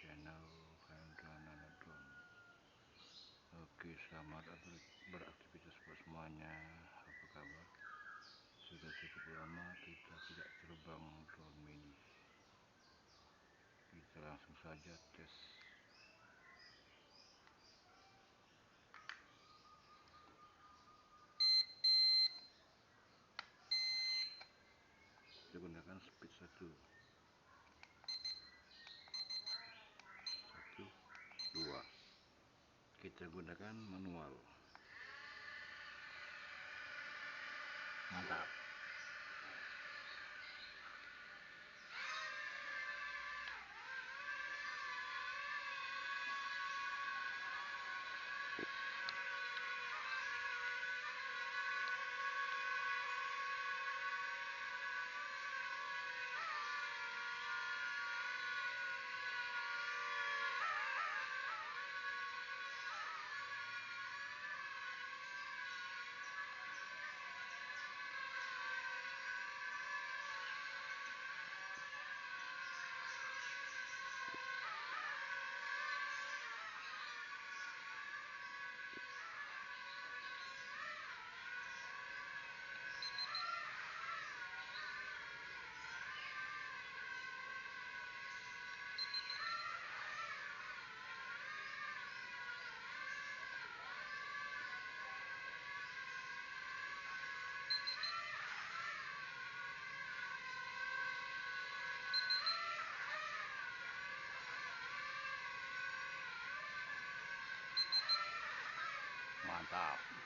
channel Hendra Nanodron. Oke, selamat beraktivitas buat semuanya. Apa kabar? Sudah cukup lama kita tidak terbang drone mini. Kita langsung saja tes. Kita gunakan speed 1, 2. Kita gunakan manual. Mantap. Mantap.